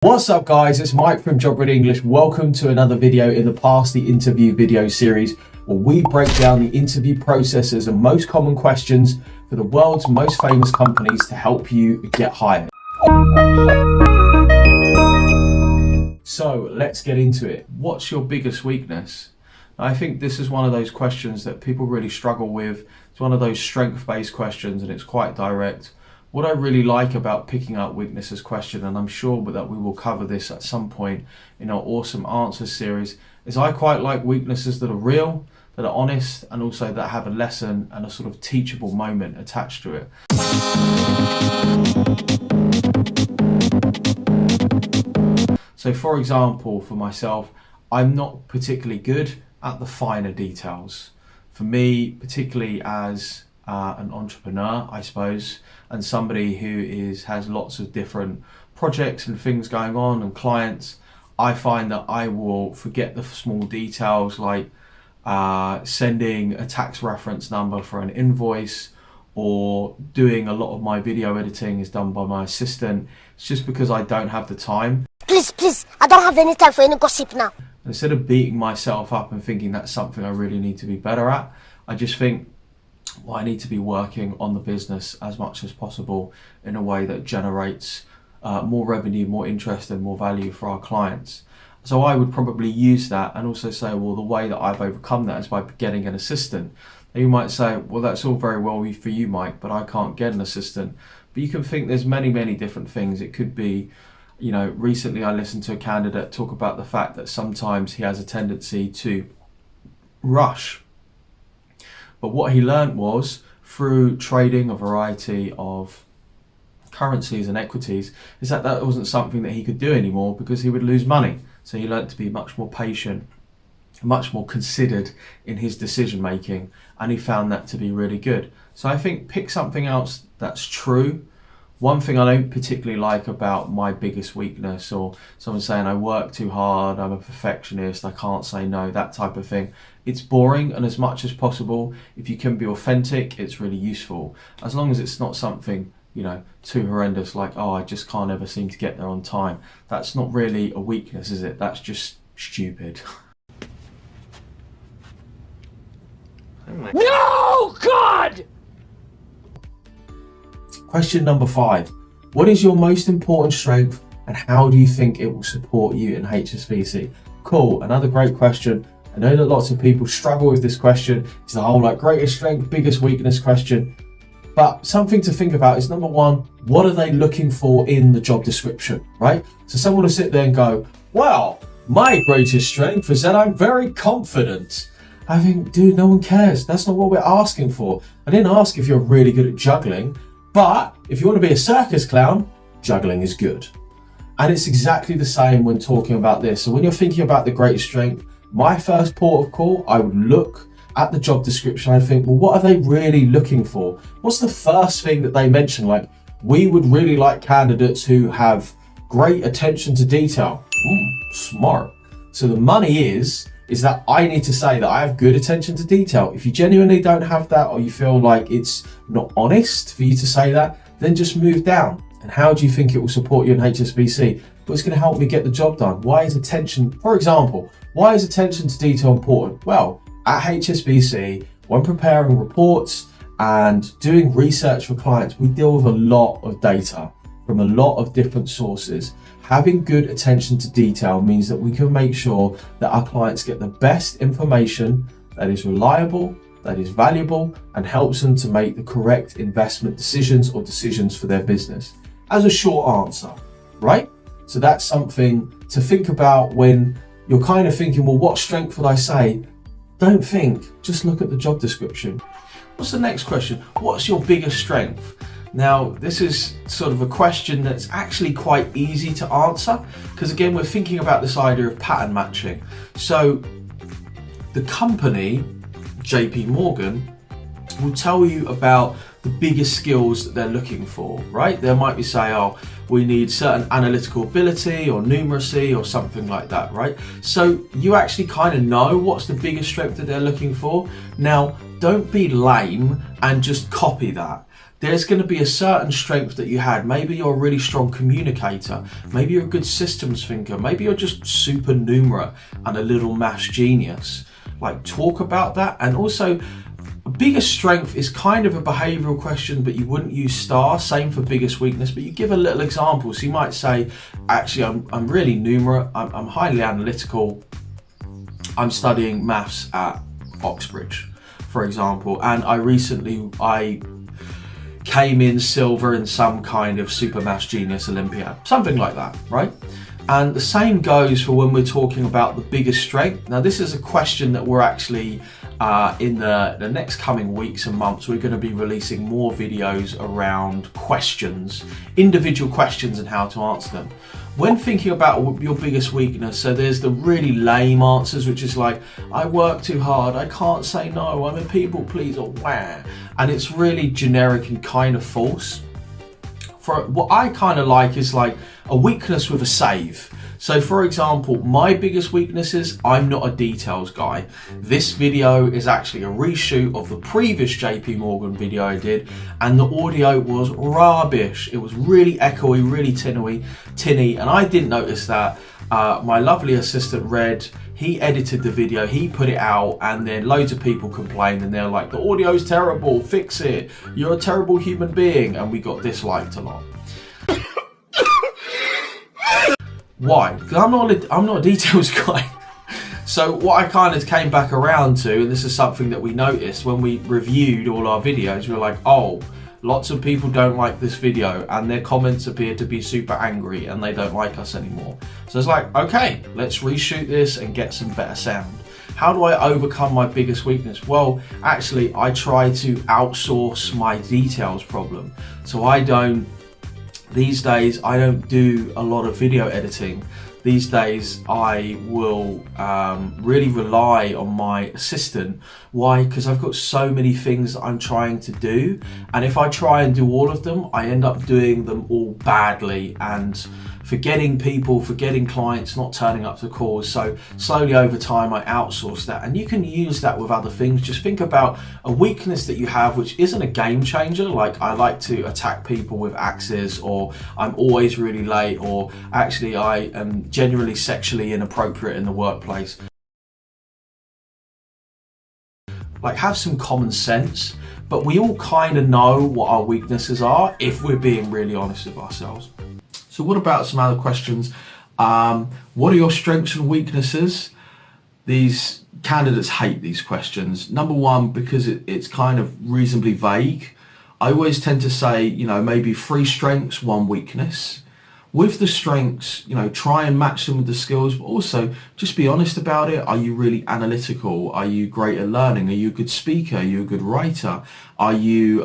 What's up guys, it's Mike from Job Ready English. Welcome to another video in the Pass the Interview video series where we break down the interview processes and most common questions for the world's most famous companies to help you get hired. So let's get into it. What's your biggest weakness? I think this is one of those questions that people really struggle with. It's one of those strength-based questions and it's quite direct. What I really like about picking up weaknesses question, and I'm sure that we will cover this at some point in our awesome answers series, is I quite like weaknesses that are real, that are honest, and also that have a lesson and a sort of teachable moment attached to it. So for example, for myself, I'm not particularly good at the finer details. For me, particularly as an entrepreneur, I suppose, and somebody who has lots of different projects and things going on and clients, I find that I will forget the small details like sending a tax reference number for an invoice, or doing a lot of my video editing is done by my assistant. It's just because I don't have the time. Please, I don't have any time for any gossip now. Instead of beating myself up and thinking that's something I really need to be better at, I just think, well, I need to be working on the business as much as possible in a way that generates more revenue, more interest and more value for our clients. So I would probably use that and also say, well, the way that I've overcome that is by getting an assistant. Now you might say, well, that's all very well for you, Mike, but I can't get an assistant. But you can think there's many different things. It could be, you know, recently I listened to a candidate talk about the fact that sometimes he has a tendency to rush. But what he learned was, through trading a variety of currencies and equities, is that wasn't something that he could do anymore because he would lose money. So he learned to be much more patient, much more considered in his decision making, and he found that to be really good. So I think pick something else that's true. One thing I don't particularly like about my biggest weakness, or someone saying I work too hard, I'm a perfectionist, I can't say no, that type of thing. It's boring, and as much as possible, if you can be authentic, it's really useful. As long as it's not something, you know, too horrendous like, oh, I just can't ever seem to get there on time. That's not really a weakness, is it? That's just stupid. No, God! Question number 5. What is your most important strength and how do you think it will support you in HSBC? Cool, another great question. I know that lots of people struggle with this question. It's the whole like greatest strength, biggest weakness question. But something to think about is, number one, what are they looking for in the job description, right? So someone will sit there and go, well, my greatest strength is that I'm very confident. I think, dude, no one cares. That's not what we're asking for. I didn't ask if you're really good at juggling. But if you want to be a circus clown, juggling is good. And it's exactly the same when talking about this. So when you're thinking about the greatest strength, my first port of call, I would look at the job description and think, well, what are they really looking for? What's the first thing that they mention? Like, we would really like candidates who have great attention to detail. Smart. So the money is that I need to say that I have good attention to detail. If you genuinely don't have that, or you feel like it's not honest for you to say that, then just move down. And how do you think it will support you in HSBC? Well, it's going to help me get the job done. Why is attention, for example, why is attention to detail important? Well, at HSBC, when preparing reports and doing research for clients, we deal with a lot of data from a lot of different sources. Having good attention to detail means that we can make sure that our clients get the best information that is reliable, that is valuable, and helps them to make the correct investment decisions or decisions for their business. As a short answer, right? So that's something to think about when you're kind of thinking, well, what strength would I say? Don't think, just look at the job description. What's the next question? What's your biggest strength? Now, this is sort of a question that's actually quite easy to answer because, again, we're thinking about this idea of pattern matching. So the company, JP Morgan, will tell you about the biggest skills that they're looking for, right? They might be saying, oh, we need certain analytical ability or numeracy or something like that, right? So you actually kind of know what's the biggest strength that they're looking for. Now, don't be lame and just copy that. there's going to be a certain strength that you had. Maybe you're a really strong communicator. Maybe you're a good systems thinker. Maybe you're just supernumerate and a little maths genius. Like, talk about that. And also, biggest strength is kind of a behavioural question, but you wouldn't use star. Same for biggest weakness, but you give a little example. So you might say, actually, I'm really numerate. I'm highly analytical. I'm studying maths at Oxbridge, for example, and I came in silver in some kind of super maths genius Olympiad, something like that, right? And the same goes for when we're talking about the biggest strength. Now, this is a question that we're actually in the next coming weeks and months, we're going to be releasing more videos around questions, individual questions, and how to answer them. When thinking about your biggest weakness, so there's the really lame answers, which is like, I work too hard, I can't say no, I'm a people pleaser, wah. And it's really generic and kind of false. For what I kind of like is like a weakness with a save. So for example, my biggest weakness is I'm not a details guy. This video is actually a reshoot of the previous JP Morgan video I did, and the audio was rubbish. It was really echoey, really tinny, and I didn't notice that. My lovely assistant Red, he edited the video, he put it out, and then loads of people complained, and they're like, the audio's terrible, fix it, you're a terrible human being, and we got disliked a lot. Why? Because I'm not a details guy. So what I kind of came back around to, and this is something that we noticed when we reviewed all our videos, we were like, oh, lots of people don't like this video, and their comments appear to be super angry and they don't like us anymore. So it's like, okay, let's reshoot this and get some better sound. How do I overcome my biggest weakness? Well, actually, I try to outsource my details problem. So these days, I don't do a lot of video editing. These days, I will really rely on my assistant. Why? Because I've got so many things that I'm trying to do. And if I try and do all of them, I end up doing them all badly and forgetting people, forgetting clients, not turning up to calls. So slowly over time, I outsource that. And you can use that with other things. Just think about a weakness that you have, which isn't a game changer. Like, I like to attack people with axes, or I'm always really late, or actually I am generally sexually inappropriate in the workplace. Like, have some common sense, but we all kind of know what our weaknesses are if we're being really honest with ourselves. So what about some other questions? What are your strengths and weaknesses? These candidates hate these questions. Number one, because it's kind of reasonably vague. I always tend to say, maybe 3 strengths, 1 weakness. With the strengths, try and match them with the skills, but also just be honest about it. Are you really analytical? Are you great at learning? Are you a good speaker? Are you a good writer? Are you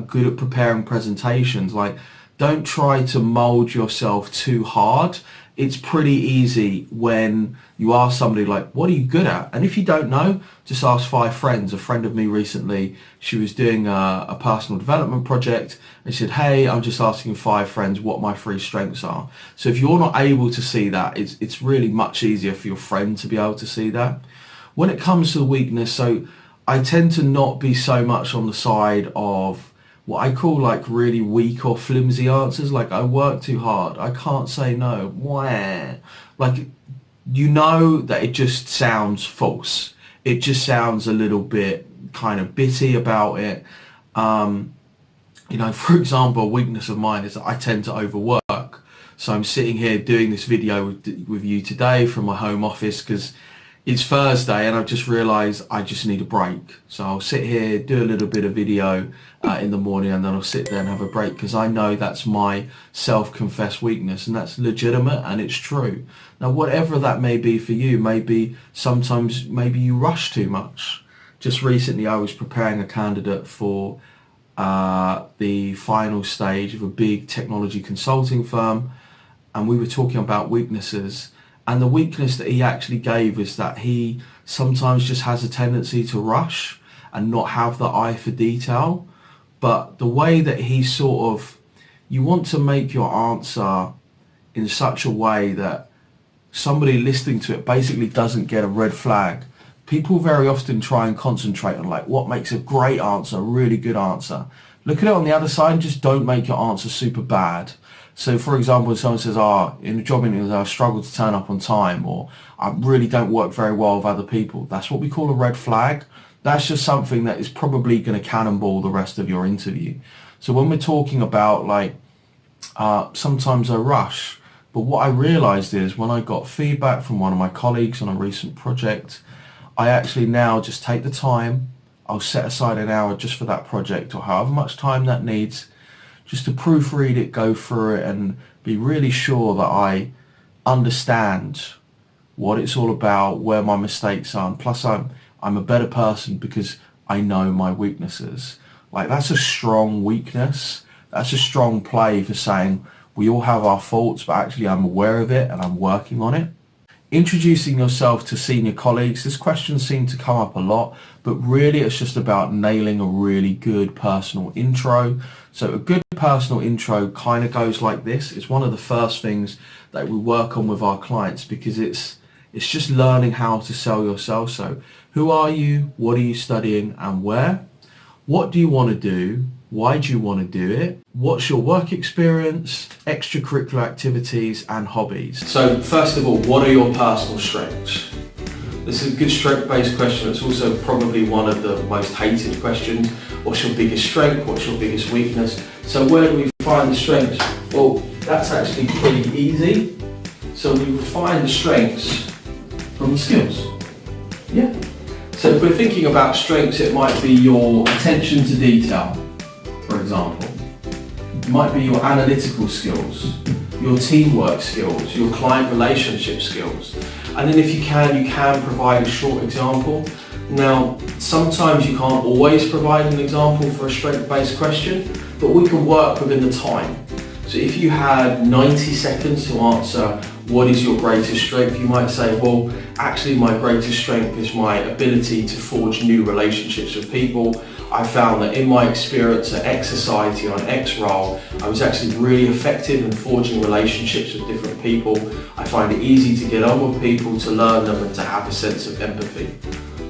good at preparing presentations? Like, don't try to mold yourself too hard. It's pretty easy when you ask somebody like, what are you good at? And if you don't know, just ask 5 friends. A friend of me recently, she was doing a personal development project, and she said, hey, I'm just asking 5 friends what my 3 strengths are. So if you're not able to see that, it's really much easier for your friend to be able to see that. When it comes to the weakness, so I tend to not be so much on the side of what I call like really weak or flimsy answers, like I work too hard, I can't say no, wah. Like, that it just sounds false. It just sounds a little bit kind of bitty about it. For example, a weakness of mine is that I tend to overwork. So I'm sitting here doing this video with you today from my home office because it's Thursday and I've just realised I just need a break. So I'll sit here, do a little bit of video in the morning, and then I'll sit there and have a break because I know that's my self-confessed weakness, and that's legitimate and it's true. Now, whatever that may be for you, maybe you rush too much. Just recently I was preparing a candidate for the final stage of a big technology consulting firm, and we were talking about weaknesses. And the weakness that he actually gave is that he sometimes just has a tendency to rush and not have the eye for detail. But the way that he you want to make your answer in such a way that somebody listening to it basically doesn't get a red flag. People very often try and concentrate on like what makes a great answer, a really good answer. Look at it on the other side and just don't make your answer super bad. So for example, if someone says, in a job interview, I struggle to turn up on time, or I really don't work very well with other people, that's what we call a red flag. That's just something that is probably going to cannonball the rest of your interview. So when we're talking about like, sometimes I rush, but what I realized is when I got feedback from one of my colleagues on a recent project, I actually now just take the time. I'll set aside an hour just for that project, or however much time that needs, just to proofread it, go through it, and be really sure that I understand what it's all about, where my mistakes are. And plus I'm a better person because I know my weaknesses. Like, that's a strong weakness. That's a strong play for saying we all have our faults, but actually I'm aware of it and I'm working on it. Introducing yourself to senior colleagues. This question seemed to come up a lot, but really it's just about nailing a really good personal intro. So a good personal intro kind of goes like this. It's one of the first things that we work on with our clients, because it's just learning how to sell yourself. So who are you? What are you studying and where? What do you want to do? Why do you want to do it? What's your work experience, extracurricular activities and hobbies? So first of all, what are your personal strengths? This is a good strength-based question. It's also probably one of the most hated questions. What's your biggest strength? What's your biggest weakness? So where do we find the strengths? Well, that's actually pretty easy. So we find the strengths from the skills. Yeah. So if we're thinking about strengths, it might be your attention to detail, for example. It might be your analytical skills, your teamwork skills, your client relationship skills. And then if you can provide a short example. Now, sometimes you can't always provide an example for a strength-based question, but we can work within the time. So if you had 90 seconds to answer what is your greatest strength, you might say, well, actually my greatest strength is my ability to forge new relationships with people. I found that in my experience at X Society on X role, I was actually really effective in forging relationships with different people. I find it easy to get on with people, to learn them, and to have a sense of empathy,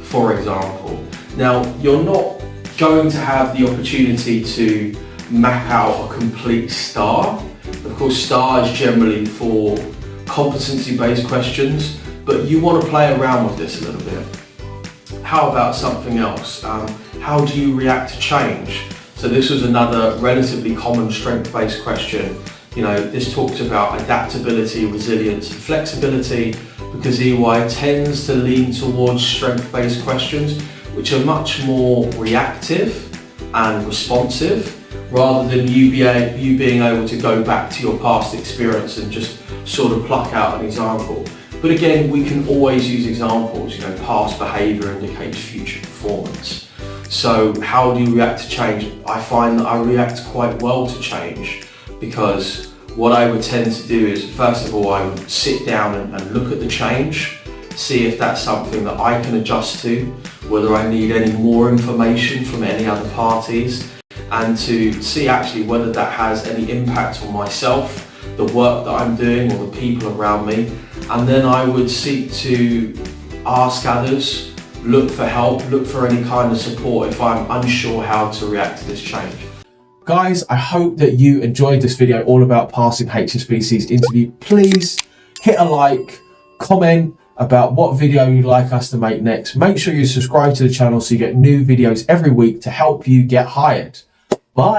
for example. Now, you're not going to have the opportunity to map out a complete star. Of course, star is generally for competency-based questions, but you want to play around with this a little bit. How about something else? How do you react to change? So this was another relatively common strength-based question. You know, this talks about adaptability, resilience, and flexibility, because EY tends to lean towards strength-based questions, which are much more reactive and responsive, rather than you being able to go back to your past experience and just sort of pluck out an example. But again, we can always use examples. You know, past behaviour indicates future performance. So how do you react to change? I find that I react quite well to change, because what I would tend to do is, first of all, I would sit down and look at the change, see if that's something that I can adjust to, whether I need any more information from any other parties, and to see actually whether that has any impact on myself, the work that I'm doing, or the people around me. And then I would seek to ask others, look for help, look for any kind of support if I'm unsure how to react to this change. Guys, I hope that you enjoyed this video all about passing HSBC's interview. Please hit a like, comment about what video you'd like us to make next. Make sure you subscribe to the channel so you get new videos every week to help you get hired. Bye.